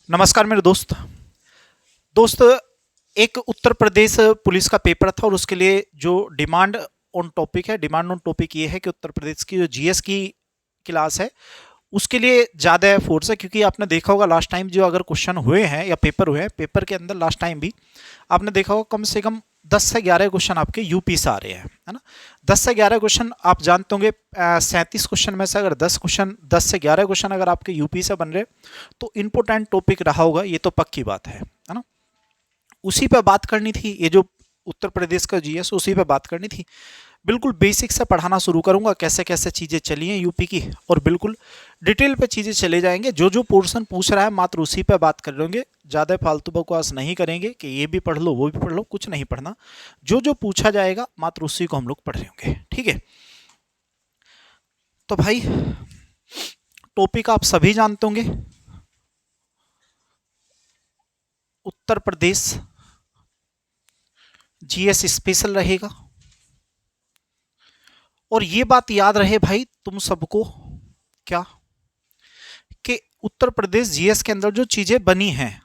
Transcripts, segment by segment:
नमस्कार मेरे दोस्त। दोस्त, एक उत्तर प्रदेश पुलिस का पेपर था और उसके लिए जो डिमांड ऑन टॉपिक ये है कि उत्तर प्रदेश की जो जीएस की क्लास है उसके लिए ज़्यादा फोर्स है, क्योंकि आपने देखा होगा लास्ट टाइम जो अगर क्वेश्चन हुए हैं या पेपर हुए हैं, पेपर के अंदर लास्ट टाइम भी आपने देखा होगा कम से कम 10 से 11 क्वेश्चन आपके यूपी से आ रहे हैं, है ना। 10 से 11 क्वेश्चन आप जानते होंगे। 37 क्वेश्चन में से अगर 10 से 11 क्वेश्चन अगर आपके यूपी से बन रहे तो इंपॉर्टेंट टॉपिक रहा होगा, ये तो पक्की बात है ना। उसी पे बात करनी थी, ये जो उत्तर प्रदेश का जीएस उसी पे बात करनी थी। बिल्कुल बेसिक से पढ़ाना शुरू करूंगा, कैसे कैसे चीज़ें चली हैं यूपी की, और बिल्कुल डिटेल पे चीज़ें चले जाएंगे। जो जो पोर्शन पूछ रहा है मात्र उसी पे बात कर लेंगे, ज़्यादा फालतू बकवास नहीं करेंगे कि ये भी पढ़ लो वो भी पढ़ लो, कुछ नहीं पढ़ना। जो जो पूछा जाएगा मात्र उसी को हम लोग पढ़ रहे होंगे, ठीक है। तो भाई टॉपिक आप सभी जानते होंगे, उत्तर प्रदेश जीएस स्पेशल रहेगा। और ये बात याद रहे भाई तुम सबको, क्या कि उत्तर प्रदेश जीएस के अंदर जो चीजें बनी हैं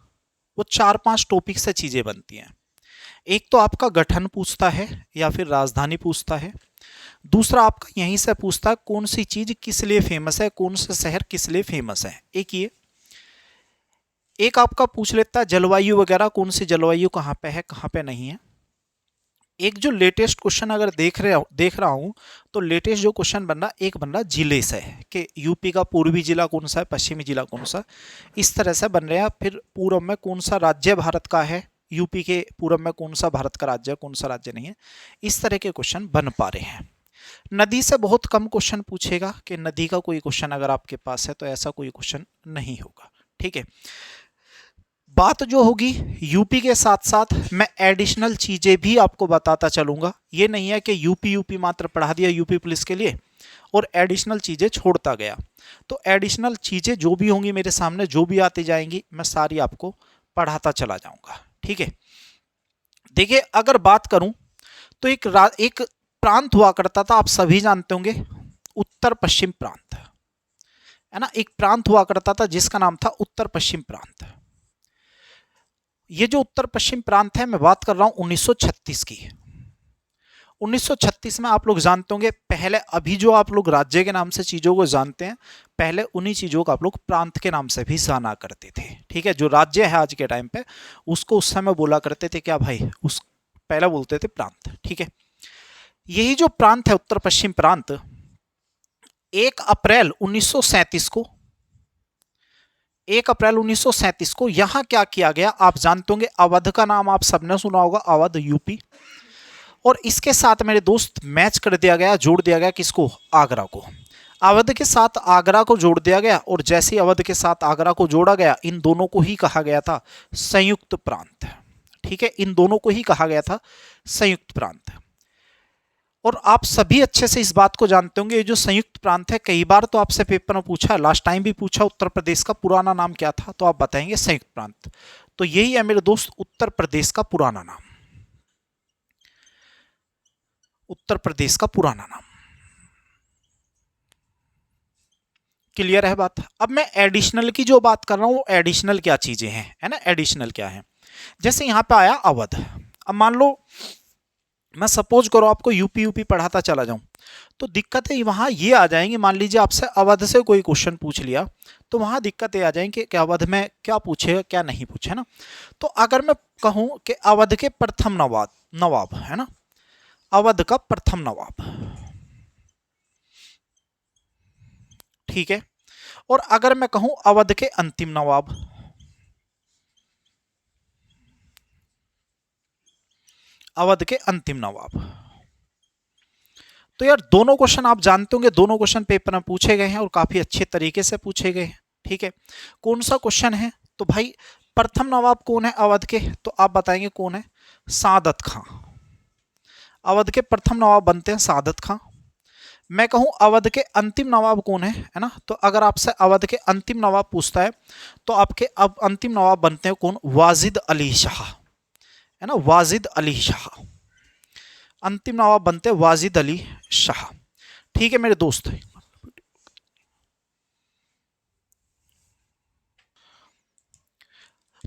वो 4-5 टॉपिक से चीजें बनती हैं। एक तो आपका गठन पूछता है या फिर राजधानी पूछता है। दूसरा आपका यहीं से पूछता है कौन सी चीज किस लिए फेमस है, कौन सा शहर किस लिए फेमस है। एक आपका पूछ लेता है जलवायु वगैरह, कौन सी जलवायु कहाँ पे है कहाँ पे नहीं है। एक जो लेटेस्ट क्वेश्चन अगर देख रहा हूं तो लेटेस्ट जो क्वेश्चन बन रहा, एक बन रहा जिले से है कि यूपी का पूर्वी जिला कौन सा है, पश्चिमी जिला कौन सा, इस तरह से बन रहे हैं। फिर पूर्व में कौन सा राज्य भारत का है, यूपी के पूर्व में कौन सा भारत का राज्य है, कौन सा राज्य नहीं है। इस तरह के क्वेश्चन बन पा रहे हैं। नदी से बहुत कम क्वेश्चन पूछेगा कि नदी का कोई क्वेश्चन अगर आपके पास है तो ऐसा कोई क्वेश्चन नहीं होगा, ठीक है। बात जो होगी यूपी के साथ साथ मैं एडिशनल चीजें भी आपको बताता चलूंगा। ये नहीं है कि यूपी यूपी मात्र पढ़ा दिया यूपी पुलिस के लिए और एडिशनल चीजें छोड़ता गया। तो एडिशनल चीजें जो भी होंगी मेरे सामने, जो भी आती जाएंगी, मैं सारी आपको पढ़ाता चला जाऊंगा, ठीक है। देखिए अगर बात करूं तो एक प्रांत हुआ करता था, आप सभी जानते होंगे, उत्तर पश्चिम प्रांत, है ना। एक प्रांत हुआ करता था जिसका नाम था उत्तर पश्चिम प्रांत। ये जो उत्तर पश्चिम प्रांत है मैं बात कर रहा हूं 1936 की। 1936 में आप लोग जानते होंगे, पहले अभी जो आप लोग राज्य के नाम से चीजों को जानते हैं, पहले उन्हीं चीजों को आप लोग प्रांत के नाम से भी जाना करते थे, ठीक है। जो राज्य है आज के टाइम पे उसको उस समय बोला करते थे क्या भाई, उस पहले बोलते थे प्रांत, ठीक है। यही जो प्रांत है उत्तर पश्चिम प्रांत, 1 अप्रैल 1937 को 1 अप्रैल 1937 को यहां क्या किया गया आप जानते होंगे। अवध का नाम आप सबने सुना होगा, अवध यूपी। और इसके साथ मेरे दोस्त मैच कर दिया गया, जोड़ दिया गया किसको, आगरा को। अवध के साथ आगरा को जोड़ दिया गया और जैसे अवध के साथ आगरा को जोड़ा गया, इन दोनों को ही कहा गया था संयुक्त प्रांत, ठीक है। इन दोनों को ही कहा गया था संयुक्त प्रांत। और आप सभी अच्छे से इस बात को जानते होंगे, ये जो संयुक्त प्रांत है कई बार तो आपसे पेपर में पूछा, लास्ट टाइम भी पूछा, उत्तर प्रदेश का पुराना नाम क्या था, तो आप बताएंगे संयुक्त प्रांत। तो यही है मेरे दोस्त उत्तर प्रदेश का पुराना नाम, उत्तर प्रदेश का पुराना नाम। क्लियर है बात। अब मैं एडिशनल की जो बात कर रहा हूं, एडिशनल क्या चीजें हैं, है ना, एडिशनल क्या है। जैसे यहां पे आया अवध। अब मान लो मैं सपोज करो आपको यूपी यूपी पढ़ाता चला जाऊं, तो दिक्कतें वहां ये आ जाएंगी। मान लीजिए आपसे अवध से कोई क्वेश्चन पूछ लिया तो वहां दिक्कतें आ जाएंगी कि अवध में क्या पूछेगा क्या नहीं पूछे ना। तो अगर मैं कहूं कि अवध के प्रथम नवाब नवाब है ना, अवध का प्रथम नवाब, ठीक है। और अगर मैं कहूं अवध के अंतिम नवाब, अवध के अंतिम नवाब, तो यार दोनों क्वेश्चन आप जानते होंगे, दोनों क्वेश्चन पेपर में पूछे गए हैं और काफी अच्छे तरीके से पूछे गए हैं, ठीक है। कौन सा क्वेश्चन है, तो भाई प्रथम नवाब कौन है अवध के, तो आप बताएंगे कौन है, सादत खां। अवध के प्रथम नवाब बनते हैं सादत खां। मैं कहूं अवध के अंतिम नवाब कौन है ना, तो अगर आपसे अवध के अंतिम नवाब पूछता है तो आपके अब अंतिम नवाब बनते हैं कौन, वाजिद अली शाह, है ना, वाजिद अली शाह। अंतिम नवाब बनते हैं वाजिद अली शाह, ठीक है मेरे दोस्त।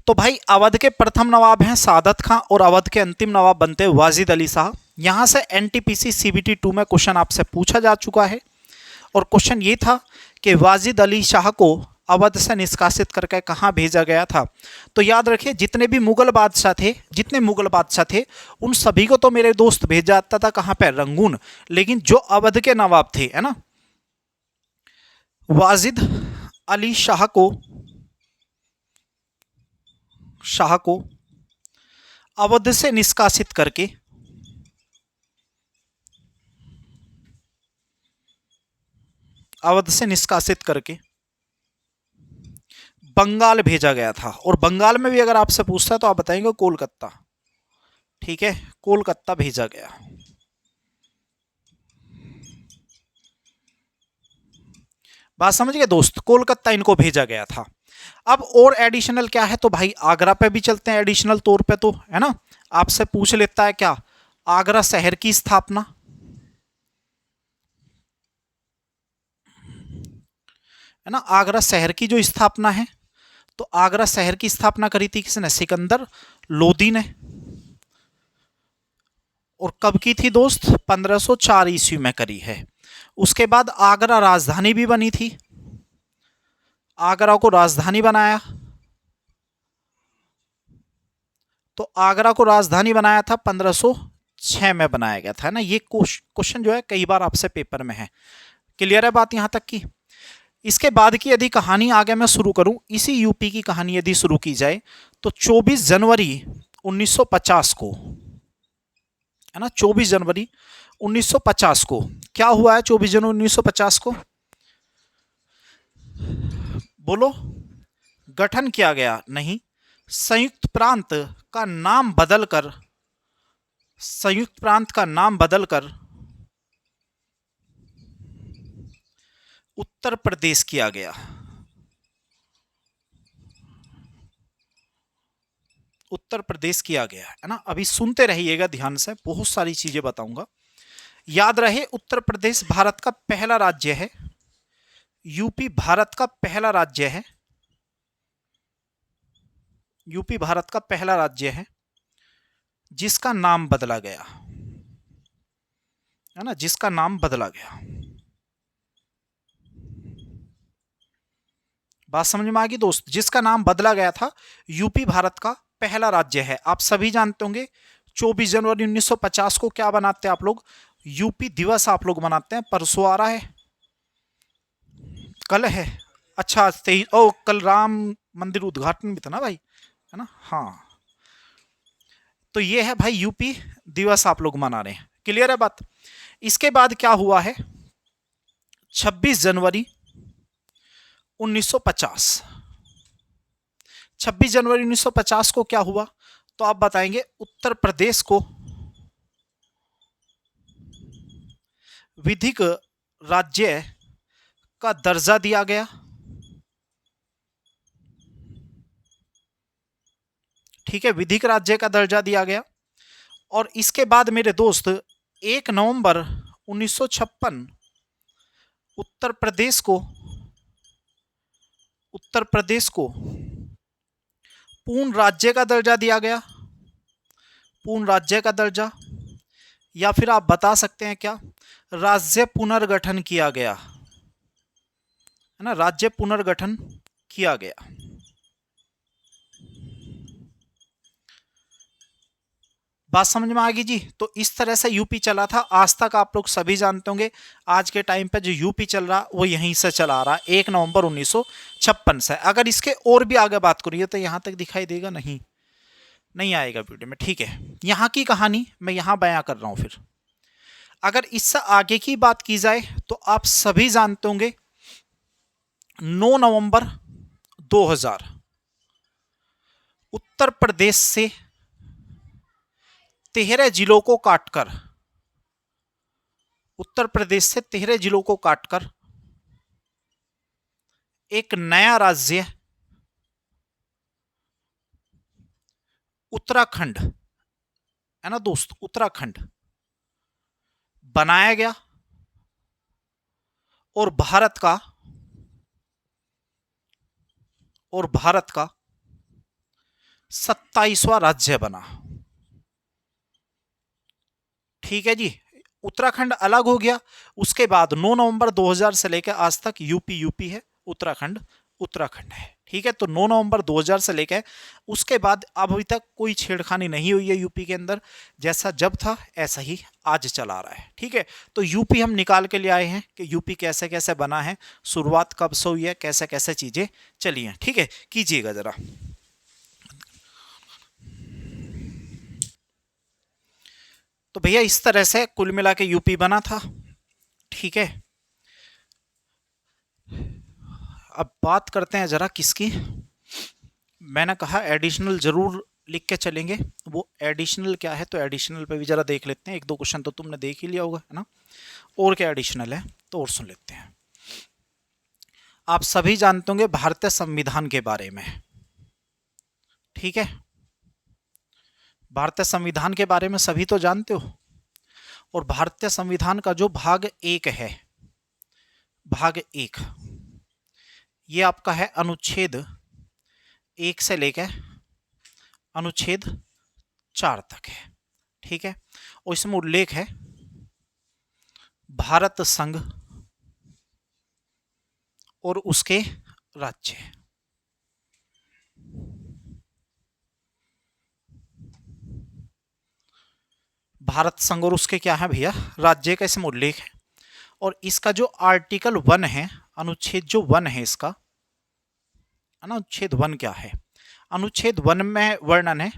तो भाई अवध के प्रथम नवाब हैं सादत खां और अवध के अंतिम नवाब बनते हैं वाजिद अली शाह। यहां से एनटीपीसी सीबीटी 2 में क्वेश्चन आपसे पूछा जा चुका है और क्वेश्चन ये था कि वाजिद अली शाह को अवध से निष्कासित करके कहाँ भेजा गया था। तो याद रखिए जितने भी मुगल बादशाह थे, जितने मुगल बादशाह थे उन सभी को तो मेरे दोस्त भेजा जाता था कहाँ पे, रंगून। लेकिन जो अवध के नवाब थे, है ना, वाजिद अली शाह को अवध से निष्कासित करके बंगाल भेजा गया था। और बंगाल में भी अगर आपसे पूछता है तो आप बताएंगे कोलकाता। ठीक है, कोलकाता भेजा गया। बात समझ गए दोस्त, कोलकाता इनको भेजा गया था। अब और एडिशनल क्या है, तो भाई आगरा पे भी चलते हैं एडिशनल तौर पे, तो है ना, आपसे पूछ लेता है क्या, आगरा शहर की स्थापना, है ना, आगरा शहर की जो स्थापना है, तो आगरा शहर की स्थापना करी थी किसने, सिकंदर लोदी ने। और कब की थी दोस्त, 1504 ईस्वी में करी है। उसके बाद आगरा राजधानी भी बनी थी, आगरा को राजधानी बनाया, तो आगरा को राजधानी बनाया था 1506 में बनाया गया था, है ना। ये क्वेश्चन जो है कई बार आपसे पेपर में है। क्लियर है बात यहां तक की। इसके बाद की यदि कहानी आगे मैं शुरू करूं, इसी यूपी की कहानी यदि शुरू की जाए तो 24 जनवरी 1950 को, है ना, 24 जनवरी 1950 को क्या हुआ है, 24 जनवरी 1950 को बोलो, गठन किया गया, नहीं, संयुक्त प्रांत का नाम बदलकर, संयुक्त प्रांत का नाम बदलकर उत्तर प्रदेश किया गया। उत्तर प्रदेश किया गया, है ना। अभी सुनते रहिएगा ध्यान से, बहुत सारी चीजें बताऊंगा। याद रहे उत्तर प्रदेश भारत का पहला राज्य है, यूपी भारत का पहला राज्य है, यूपी भारत का पहला राज्य है जिसका नाम बदला गया, है ना, जिसका नाम बदला गया। बात समझ में आ गई दोस्त, जिसका नाम बदला गया था, यूपी भारत का पहला राज्य है। आप सभी जानते होंगे 24 जनवरी 1950 को क्या बनाते हैं आप लोग, यूपी दिवस आप लोग मनाते हैं। परसों आ रहा है, कल है, अच्छा ओ कल राम मंदिर उद्घाटन भी था ना भाई, है ना। हाँ, तो ये है भाई यूपी दिवस आप लोग मना रहे हैं। क्लियर है बात। इसके बाद क्या हुआ है, 26 जनवरी 1950, 26 जनवरी 1950 को क्या हुआ, तो आप बताएंगे उत्तर प्रदेश को विधिक राज्य का दर्जा दिया गया। ठीक है, विधिक राज्य का दर्जा दिया गया। और इसके बाद मेरे दोस्त 1 नवंबर 1956 उत्तर प्रदेश को पूर्ण राज्य का दर्जा दिया गया, पूर्ण राज्य का दर्जा, या फिर आप बता सकते हैं क्या, राज्य पुनर्गठन किया गया, है ना, राज्य पुनर्गठन किया गया। बात समझ में आ गई जी। तो इस तरह से यूपी चला था आज तक, आप लोग सभी जानते होंगे। आज के टाइम पे जो यूपी चल रहा वो यहीं से चला आ रहा, 1 नवंबर 1956 से। अगर इसके और भी आगे बात करिए तो यहां तक दिखाई देगा, नहीं आएगा वीडियो में। ठीक है, यहाँ की कहानी मैं यहाँ बयां कर रहा हूं। फिर अगर इससे आगे की बात की जाए तो आप सभी जानते होंगे 9 नवंबर 2000 उत्तर प्रदेश से 13 जिलों को काटकर, उत्तर प्रदेश से 13 जिलों को काटकर एक नया राज्य उत्तराखंड, है ना दोस्त, उत्तराखंड बनाया गया। और भारत का 27वां राज्य बना। ठीक है जी, उत्तराखंड अलग हो गया। उसके बाद 9 नवंबर 2000 से लेकर आज तक यूपी यूपी है, उत्तराखंड उत्तराखंड है। ठीक है, तो 9 नवंबर 2000 से लेकर उसके बाद अभी तक कोई छेड़खानी नहीं हुई है यूपी के अंदर। जैसा जब था ऐसा ही आज चला रहा है। ठीक है, तो यूपी हम निकाल के ले आए हैं कि यूपी कैसे कैसे बना है, शुरुआत कब से हुई है, कैसे कैसे चीजें चली हैं। ठीक है, कीजिएगा जरा। तो भैया इस तरह से कुल मिला के यूपी बना था। ठीक है, अब बात करते हैं जरा किसकी। मैंने कहा एडिशनल जरूर लिख के चलेंगे। वो एडिशनल क्या है, तो एडिशनल पे भी जरा देख लेते हैं। एक दो क्वेश्चन तो तुमने देख ही लिया होगा, है ना। और क्या एडिशनल है तो और सुन लेते हैं। आप सभी जानते होंगे भारतीय संविधान के बारे में। ठीक है, भारतीय संविधान के बारे में सभी तो जानते हो। और भारतीय संविधान का जो भाग 1 है, भाग 1, ये आपका है अनुच्छेद 1 से लेकर अनुच्छेद 4 तक है। ठीक है, और इसमें उल्लेख है भारत संघ और उसके राज्य। भारत संघ और उसके क्या है भैया, राज्य का इसमें उल्लेख है। और इसका जो आर्टिकल 1 है, अनुच्छेद जो 1 है इसका, अनुच्छेद 1 क्या है, अनुच्छेद 1 में वर्णन है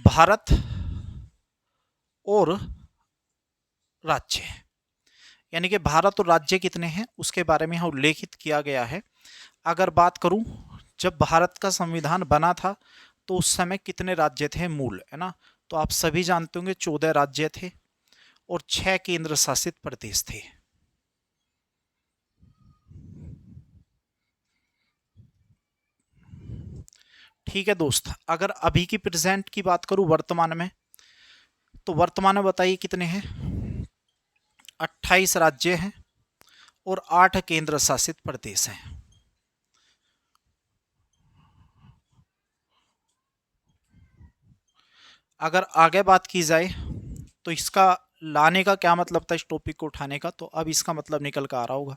भारत और राज्य, यानी कि भारत और राज्य कितने हैं उसके बारे में यहां उल्लेखित किया गया है। अगर बात करूं जब भारत का संविधान बना था तो उस समय कितने राज्य थे मूल, है ना। तो आप सभी जानते होंगे 14 राज्य थे और 6 केंद्र शासित प्रदेश थे। ठीक है दोस्त, अगर अभी की प्रेजेंट की बात करूं वर्तमान में, तो वर्तमान में बताइए कितने हैं। 28 राज्य हैं और 8 केंद्र शासित प्रदेश हैं। अगर आगे बात की जाए तो इसका लाने का क्या मतलब था, इस टॉपिक को उठाने का, तो अब इसका मतलब निकल कर आ रहा होगा।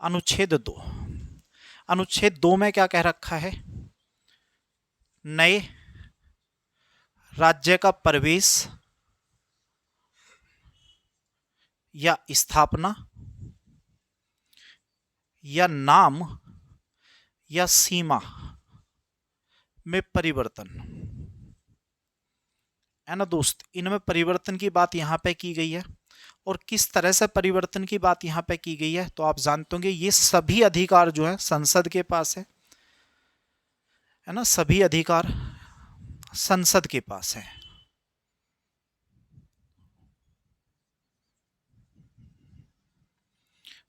अनुच्छेद 2, अनुच्छेद 2 में क्या कह रखा है, नए राज्य का प्रवेश या स्थापना या नाम या सीमा में परिवर्तन, है ना दोस्त। इनमें परिवर्तन की बात यहां पे की गई है। और किस तरह से परिवर्तन की बात यहां पे की गई है, तो आप जानते होंगे ये सभी अधिकार जो है संसद के पास है ना। सभी अधिकार संसद के पास है।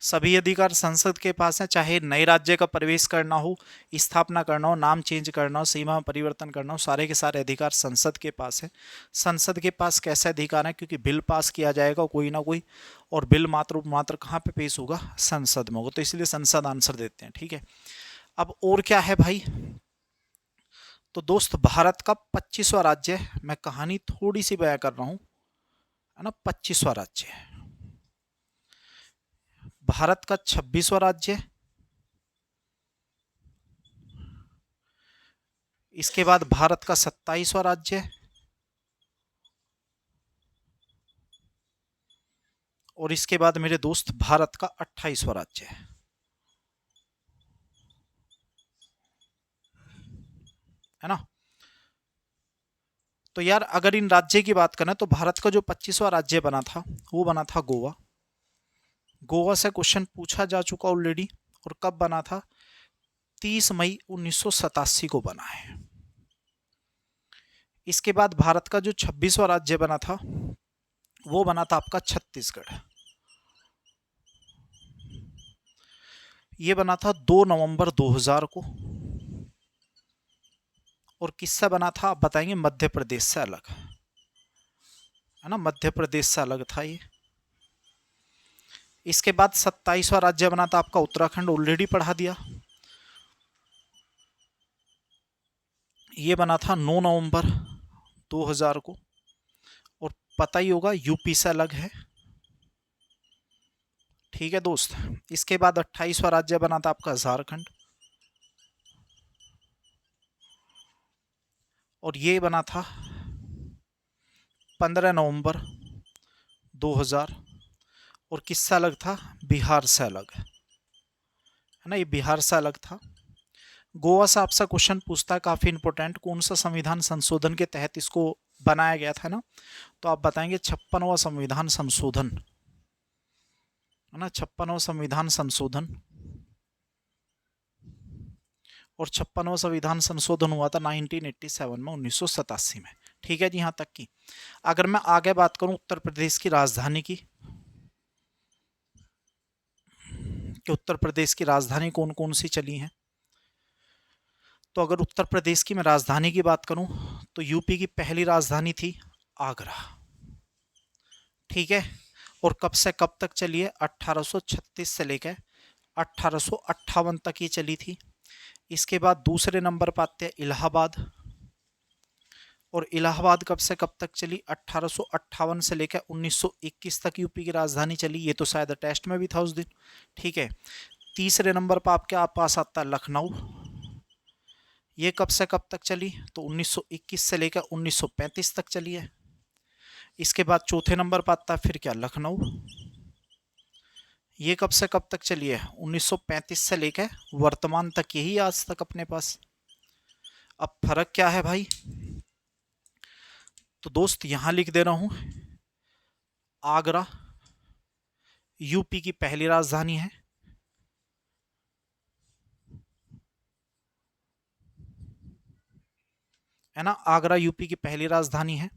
सभी अधिकार संसद के पास है, चाहे नए राज्य का प्रवेश करना हो, स्थापना करना हो, नाम चेंज करना हो, सीमा में परिवर्तन करना हो, सारे के सारे अधिकार संसद के पास है। संसद के पास कैसे अधिकार है, क्योंकि बिल पास किया जाएगा कोई ना कोई, और बिल मात्र मात्र कहाँ पे पेश होगा, संसद में होगा, तो इसलिए संसद आंसर देते हैं। ठीक है, अब और क्या है भाई, तो दोस्त भारत का 25वां राज्य, मैं कहानी थोड़ी सी बयां कर रहा हूं, है ना। 25वां राज्य भारत का 26वां राज्य, इसके बाद भारत का 27वां राज्य, और इसके बाद मेरे दोस्त भारत का 28वां राज्य है ना। तो यार अगर इन राज्य की बात करें तो भारत का जो 25वां राज्य बना था वो बना था गोवा। गोवा से क्वेश्चन पूछा जा चुका ऑलरेडी, और कब बना था, 30 मई 1987 को बना है। इसके बाद भारत का जो 26वां राज्य बना था वो बना था आपका छत्तीसगढ़। ये बना था 2 नवंबर 2000 को। और किससे बना था आप बताएंगे, मध्य प्रदेश से अलग, है ना, मध्य प्रदेश से अलग था ये। इसके बाद 27वां राज्य बना था आपका उत्तराखंड, ऑलरेडी पढ़ा दिया। ये बना था 9 नवंबर 2000 को, और पता ही होगा यूपी से अलग है। ठीक है दोस्त। इसके बाद 28वां राज्य बना था आपका झारखंड, और ये बना था 15 नवंबर 2000, और किससे अलग था? बिहार से अलग, है ना, ये बिहार से अलग था। गोवा से आपसे क्वेश्चन पूछता है, काफी इंपॉर्टेंट, कौन सा संविधान संशोधन के तहत इसको बनाया गया था ना, तो आप बताएंगे 56वां संविधान संशोधन, है ना, 56वां संविधान संशोधन। और 56वां संविधान संशोधन हुआ था 1987 में, 1987 में। ठीक है जी, यहां तक की। अगर मैं आगे बात करूं उत्तर प्रदेश की राजधानी की, कि उत्तर प्रदेश की राजधानी कौन कौन सी चली हैं, तो अगर उत्तर प्रदेश की मैं राजधानी की बात करूं तो यूपी की पहली राजधानी थी आगरा। ठीक है, और कब से कब तक चली है? 1836 से लेकर 1858 तक ये चली थी। इसके बाद दूसरे नंबर पर आते हैं इलाहाबाद, और इलाहाबाद कब से कब तक चली? 1858 से लेकर 1921 तक यूपी की राजधानी चली। ये तो शायद टेस्ट में भी था उस दिन। ठीक है, तीसरे नंबर पर आपके पास आता है लखनऊ। ये कब से कब तक चली? तो 1921 से लेकर 1935 तक चली है। इसके बाद चौथे नंबर पर आता है फिर क्या? लखनऊ। ये कब से कब तक चली है? 1935 से लेकर वर्तमान तक, यही आज तक अपने पास। अब फर्क क्या है भाई? तो दोस्त यहां लिख दे रहा हूं, आगरा यूपी की पहली राजधानी है ना, आगरा यूपी की पहली राजधानी है।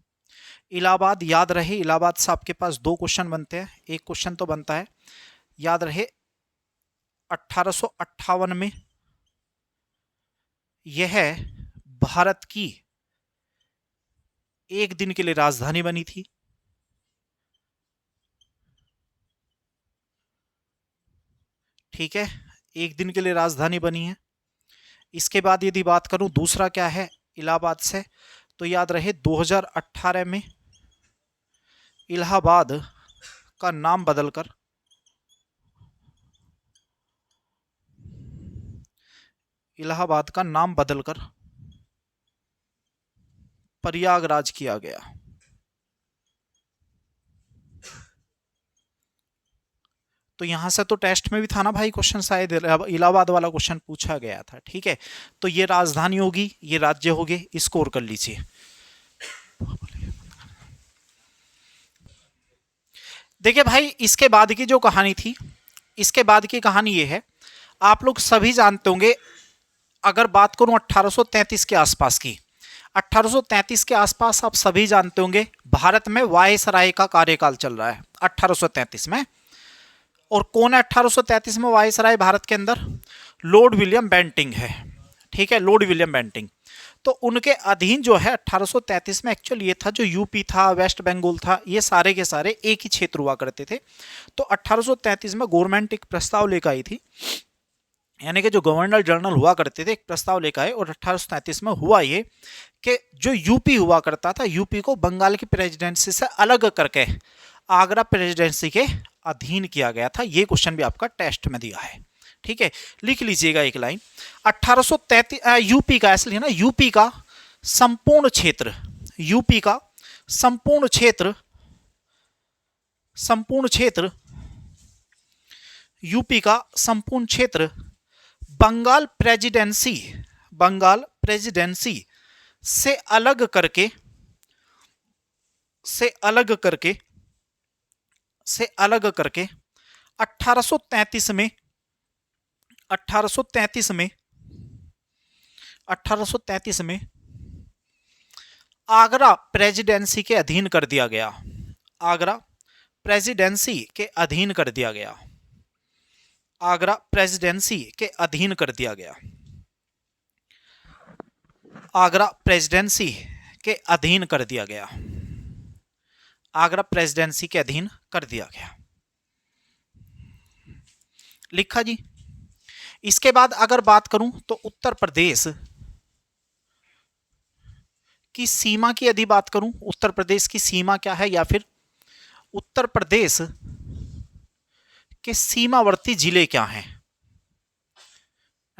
इलाहाबाद याद रहे, इलाहाबाद से आपके पास दो क्वेश्चन बनते हैं। एक क्वेश्चन तो बनता है, याद रहे 1858 में यह भारत की एक दिन के लिए राजधानी बनी थी। ठीक है, एक दिन के लिए राजधानी बनी है। इसके बाद यदि बात करूं दूसरा क्या है इलाहाबाद से, तो याद रहे 2018 में इलाहाबाद का नाम बदलकर प्रयागराज किया गया। तो यहां से तो टेस्ट में भी था ना भाई क्वेश्चन, शायद इलाहाबाद वाला क्वेश्चन पूछा गया था। ठीक है, तो ये राजधानी होगी, ये राज्य हो गए, स्कोर कर लीजिए। देखिए भाई, इसके बाद की जो कहानी थी, इसके बाद की कहानी ये है, आप लोग सभी जानते होंगे, अगर बात करूं 1833 के आसपास की, 1833 के आसपास आप सभी जानते होंगे भारत में वायसराय का कार्यकाल चल रहा है 1833 में। और कौन है 1833 में वायसराय भारत के अंदर? लॉर्ड विलियम बेंटिंग है। ठीक है, लॉर्ड विलियम बेंटिंग। तो उनके अधीन जो है 1833 में, एक्चुअल ये था जो यूपी था, वेस्ट बंगाल था, ये सारे के सारे एक ही क्षेत्र हुआ करते थे। तो 1833 में गवर्नमेंट एक प्रस्ताव लेकर आई थी, यानी कि जो गवर्नर जनरल हुआ करते थे एक प्रस्ताव लेकर आए, और 1833 में हुआ ये कि जो यूपी हुआ करता था, यूपी को बंगाल की प्रेसिडेंसी से अलग करके आगरा प्रेसिडेंसी के अधीन किया गया था। ये क्वेश्चन भी आपका टेस्ट में दिया है। ठीक है, लिख लीजिएगा एक लाइन। 1833 यूपी का, इसलिए ना, यूपी का संपूर्ण क्षेत्र, यूपी का संपूर्ण क्षेत्र, संपूर्ण क्षेत्र, यूपी का संपूर्ण क्षेत्र बंगाल प्रेसिडेंसी, बंगाल प्रेसिडेंसी से अलग करके, से अलग करके, से अलग करके 1833 में, 1833 में, 1833 में आगरा प्रेसिडेंसी के अधीन कर दिया गया। आगरा प्रेसिडेंसी के अधीन कर दिया गया। आगरा प्रेसिडेंसी के अधीन कर दिया गया। आगरा प्रेसिडेंसी के अधीन कर दिया गया। आगरा प्रेसिडेंसी के अधीन कर दिया गया। लिखा जी। इसके बाद अगर बात करूं तो उत्तर प्रदेश, की सीमा की यदि बात करूं, उत्तर प्रदेश की सीमा क्या है, या फिर उत्तर प्रदेश के सीमावर्ती जिले क्या हैं,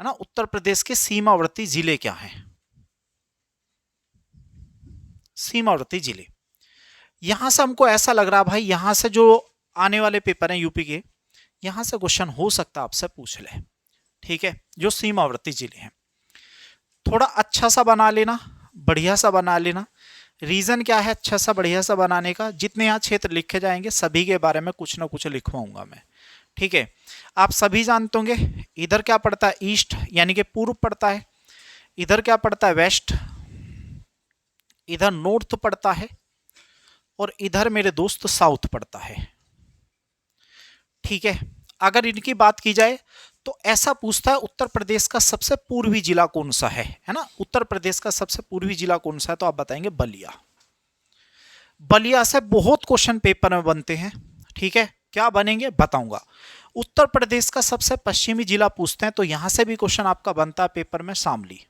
है ना, उत्तर प्रदेश के सीमावर्ती जिले क्या हैं, सीमावर्ती जिले। यहां से हमको ऐसा लग रहा भाई, यहां से जो आने वाले पेपर हैं यूपी के, यहां से क्वेश्चन हो सकता है आपसे पूछ ले, ठीक है, जो सीमावर्ती जिले हैं। थोड़ा अच्छा सा बना लेना, बढ़िया सा बना लेना। रीजन क्या है अच्छा सा बढ़िया सा बनाने का, जितने यहाँ क्षेत्र लिखे जाएंगे सभी के बारे में कुछ ना कुछ लिखवाऊंगा मैं, ठीक है। आप सभी जानते होंगे इधर क्या पड़ता है, ईस्ट यानी कि पूर्व पड़ता है, इधर क्या पड़ता है, वेस्ट, इधर नॉर्थ पड़ता है, और इधर मेरे दोस्त साउथ पड़ता है, ठीक है। अगर इनकी बात की जाए तो ऐसा पूछता है उत्तर प्रदेश का सबसे पूर्वी जिला कौन सा है ना, उत्तर प्रदेश का सबसे पूर्वी जिला कौन सा है, तो आप बताएंगे बलिया। बलिया से बहुत क्वेश्चन पेपर में बनते हैं, ठीक है, क्या बनेंगे बताऊंगा। उत्तर प्रदेश का सबसे पश्चिमी जिला पूछते हैं तो यहां से भी क्वेश्चन आपका बनता है पेपर में, शामली।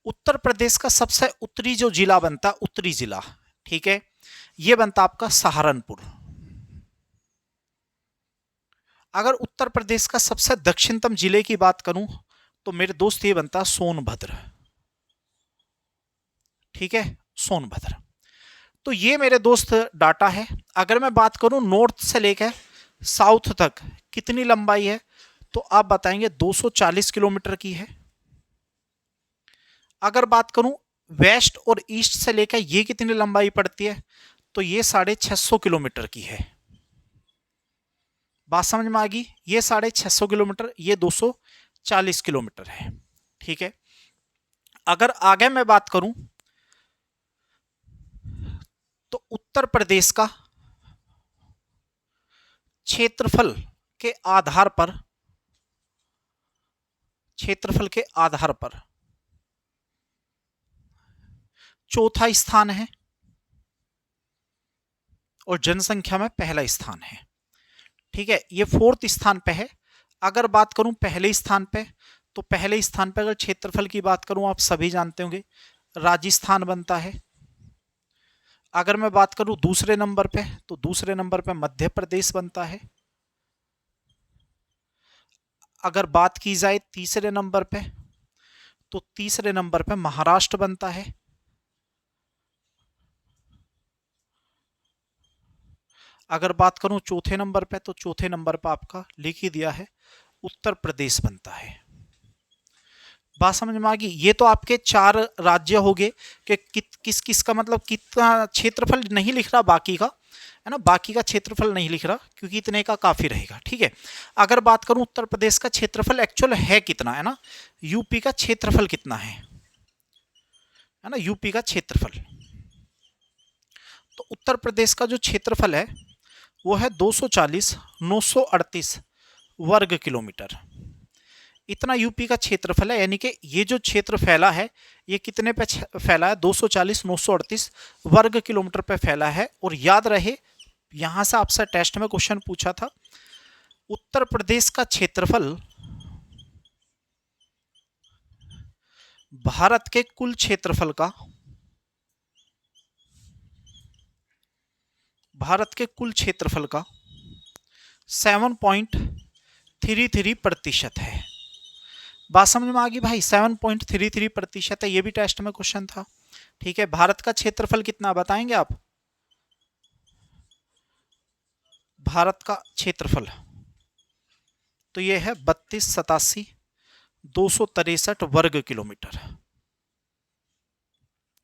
उत्तर प्रदेश का सबसे उत्तरी जो जिला बनता है, उत्तरी जिला, ठीक है, यह बनता आपका सहारनपुर। अगर उत्तर प्रदेश का सबसे दक्षिणतम जिले की बात करूं तो मेरे दोस्त ये बनता सोनभद्र, ठीक है, सोनभद्र। तो ये मेरे दोस्त डाटा है। अगर मैं बात करूं नॉर्थ से लेकर साउथ तक कितनी लंबाई है, तो आप बताएंगे 240 किलोमीटर की है। अगर बात करूं वेस्ट और ईस्ट से लेकर ये कितनी लंबाई पड़ती है, तो ये 650 किलोमीटर की है। बात समझ में आ गई, ये 650 किलोमीटर, ये 240 किलोमीटर है, ठीक है। अगर आगे मैं बात करूं तो उत्तर प्रदेश का क्षेत्रफल के आधार पर, क्षेत्रफल के आधार पर चौथा स्थान है और जनसंख्या में पहला स्थान है, ठीक है, ये फोर्थ स्थान पे है। अगर बात करूं पहले स्थान पे, तो पहले स्थान पे अगर क्षेत्रफल की बात करूं आप सभी जानते होंगे राजस्थान बनता है। अगर मैं बात करूं दूसरे नंबर पे, तो दूसरे नंबर पे मध्य प्रदेश बनता है। अगर बात की जाए तीसरे नंबर पे, तो तीसरे नंबर पे महाराष्ट्र बनता है। अगर बात करूं चौथे नंबर पे, तो चौथे नंबर पे आपका लिख ही दिया है उत्तर प्रदेश बनता है। बात समझ में आ गई, ये तो आपके 4 राज्य हो गए कि किस किस का मतलब कितना क्षेत्रफल नहीं लिख रहा बाकी का, है ना, बाकी का क्षेत्रफल नहीं लिख रहा क्योंकि इतने का काफी रहेगा, ठीक है। अगर बात करूं उत्तर प्रदेश का क्षेत्रफल एक्चुअल है कितना, है ना, यूपी का क्षेत्रफल कितना है ना, यूपी का क्षेत्रफल, तो उत्तर प्रदेश का जो क्षेत्रफल है वो है 240 938 वर्ग किलोमीटर, इतना यूपी का क्षेत्रफल है। यानी कि ये जो क्षेत्र फैला है ये कितने पे फैला है, 240 938 वर्ग किलोमीटर पे फैला है। और याद रहे यहां से आपसे टेस्ट में क्वेश्चन पूछा था, उत्तर प्रदेश का क्षेत्रफल भारत के कुल क्षेत्रफल का, भारत के कुल क्षेत्रफल का 7.33% है। बात समझ में आ गई भाई, 7.33% है, ये भी टेस्ट में क्वेश्चन था, ठीक है। भारत का क्षेत्रफल कितना बताएंगे आप, भारत का क्षेत्रफल तो ये है 3287 वर्ग किलोमीटर।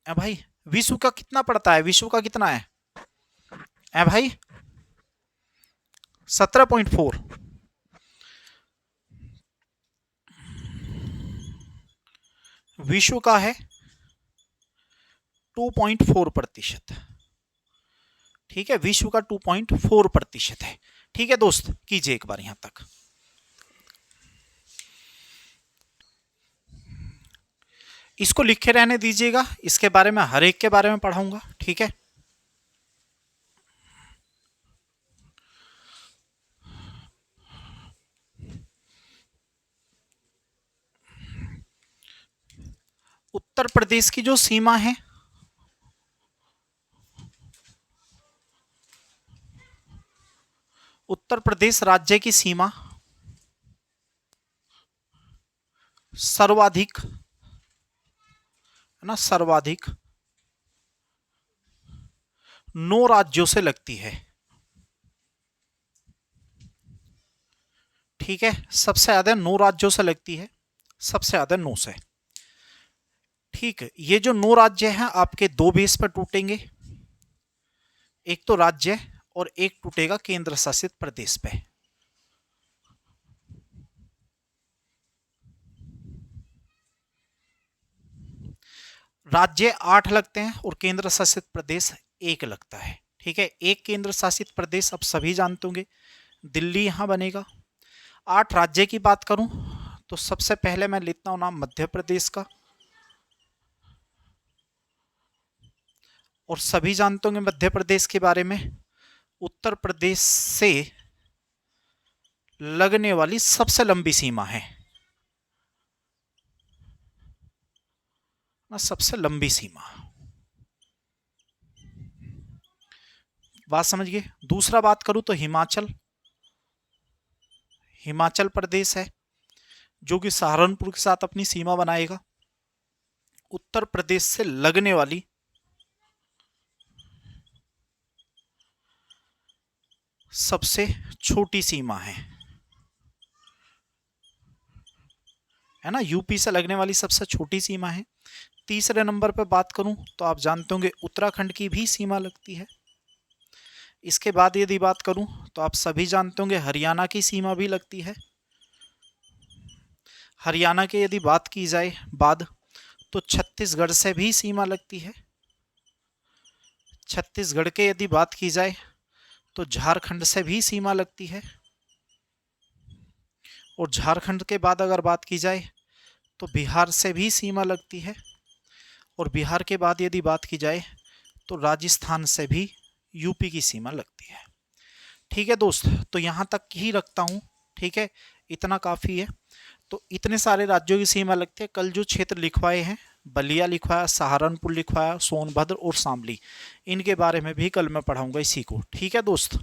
भाई विश्व का कितना पड़ता है, विश्व का कितना है भाई 17.4, विश्व का है 2.4%, ठीक है, विश्व का 2.4% है, ठीक है दोस्त, कीजिए एक बार यहां तक। इसको लिखे रहने दीजिएगा, इसके बारे में हर एक के बारे में पढ़ाऊंगा, ठीक है। उत्तर प्रदेश की जो सीमा है, उत्तर प्रदेश राज्य की सीमा सर्वाधिक, है ना, सर्वाधिक 9 राज्यों से लगती है। ठीक है, सबसे ज्यादा 9 राज्यों से लगती है, सबसे ज्यादा 9 से। ठीक है, ये जो 9 राज्य हैं आपके दो बेस पर टूटेंगे, एक तो राज्य और एक टूटेगा केंद्र शासित प्रदेश पे। राज्य 8 लगते हैं और केंद्र शासित प्रदेश 1 लगता है। ठीक है, एक केंद्र शासित प्रदेश अब सभी जानते होंगे, दिल्ली यहां बनेगा। 8 राज्य की बात करूं तो सबसे पहले मैं लेता हूं नाम मध्य प्रदेश का, और सभी जानते होंगे मध्य प्रदेश के बारे में, उत्तर प्रदेश से लगने वाली सबसे लंबी सीमा है ना, सबसे लंबी सीमा। बात समझ गए। दूसरा बात करूं तो हिमाचल, हिमाचल प्रदेश है जो कि सहारनपुर के साथ अपनी सीमा बनाएगा। उत्तर प्रदेश से लगने वाली सबसे छोटी सीमा है ना, यूपी से लगने वाली सबसे छोटी सीमा है। तीसरे नंबर पर बात करूं तो आप जानते होंगे उत्तराखंड की भी सीमा लगती है। इसके बाद यदि बात करूं तो आप सभी जानते होंगे हरियाणा की सीमा भी लगती है। हरियाणा की यदि बात की जाए बाद, तो छत्तीसगढ़ से भी सीमा लगती है। छत्तीसगढ़ के यदि बात की जाए तो झारखंड से भी सीमा लगती है। और झारखंड के बाद अगर बात की जाए तो बिहार से भी सीमा लगती है। और बिहार के बाद यदि बात की जाए तो राजस्थान से भी यूपी की सीमा लगती है। ठीक है दोस्त, तो यहाँ तक ही रखता हूँ। ठीक है, इतना काफ़ी है। तो इतने सारे राज्यों की सीमा लगती है। कल जो क्षेत्र लिखवाए हैं, बलिया लिखवाया, सहारनपुर लिखवाया, सोनभद्र और शामली, इनके बारे में भी कल मैं पढ़ाऊंगा इसी को। ठीक है दोस्त।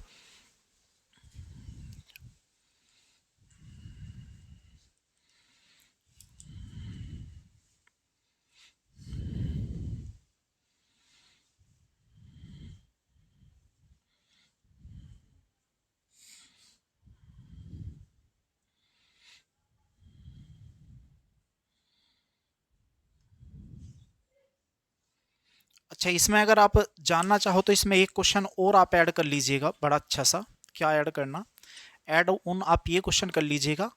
अच्छा, इसमें अगर आप जानना चाहो तो इसमें एक क्वेश्चन और आप ऐड कर लीजिएगा, बड़ा अच्छा सा। क्या ऐड करना, ऐड ऑन आप ये क्वेश्चन कर लीजिएगा,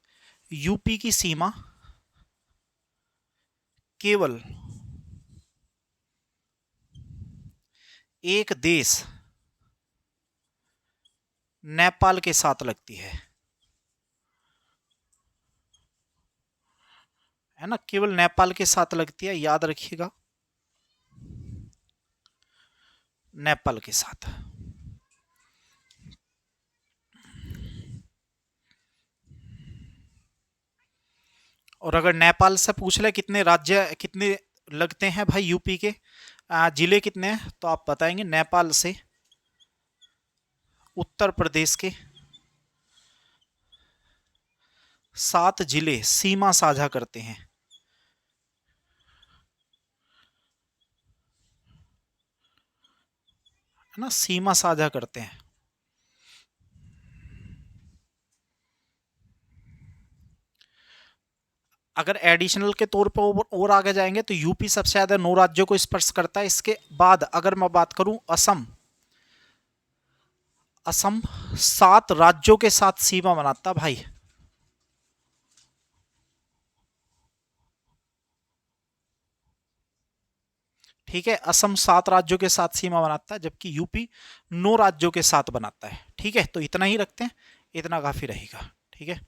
यूपी की सीमा केवल एक देश नेपाल के साथ लगती है ना, केवल नेपाल के साथ लगती है, याद रखिएगा, नेपाल के साथ। और अगर नेपाल से पूछ ले कितने राज्य कितने लगते हैं भाई यूपी के, जिले कितने हैं, तो आप बताएंगे नेपाल से उत्तर प्रदेश के 7 जिले सीमा साझा करते हैं, है ना, सीमा साझा करते हैं। अगर एडिशनल के तौर पर और आगे जाएंगे तो यूपी सबसे ज्यादा 9 राज्यों को स्पर्श करता है। इसके बाद अगर मैं बात करूं असम, असम 7 राज्यों के साथ सीमा बनाता भाई। ठीक है, असम 7 राज्यों के साथ सीमा बनाता है, जबकि यूपी 9 राज्यों के साथ बनाता है। ठीक है, तो इतना ही रखते हैं, इतना काफी रहेगा। ठीक है।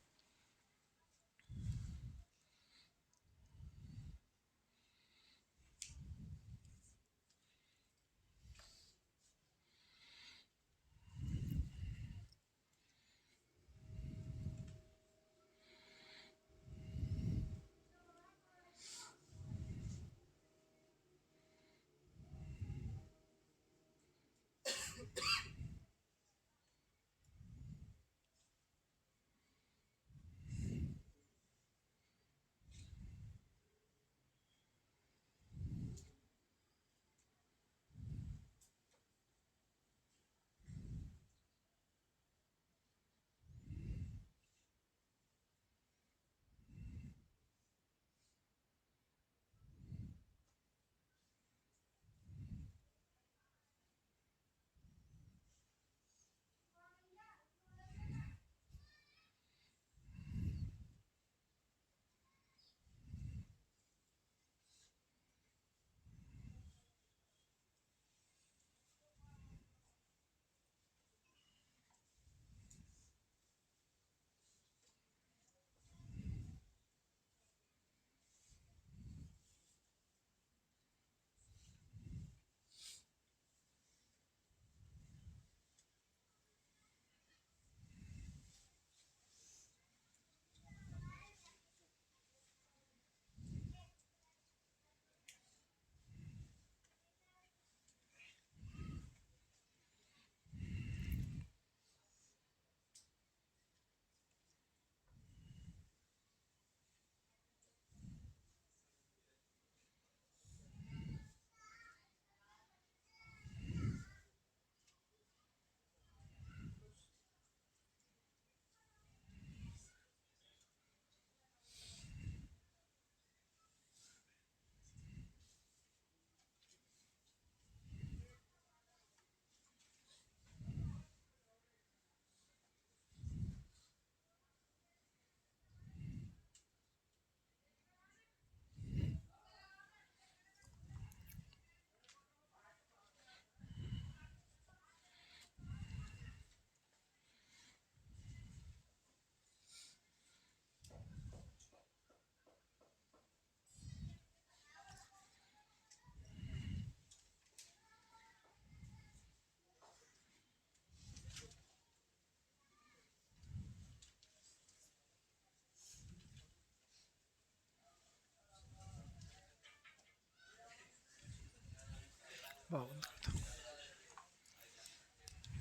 वाह।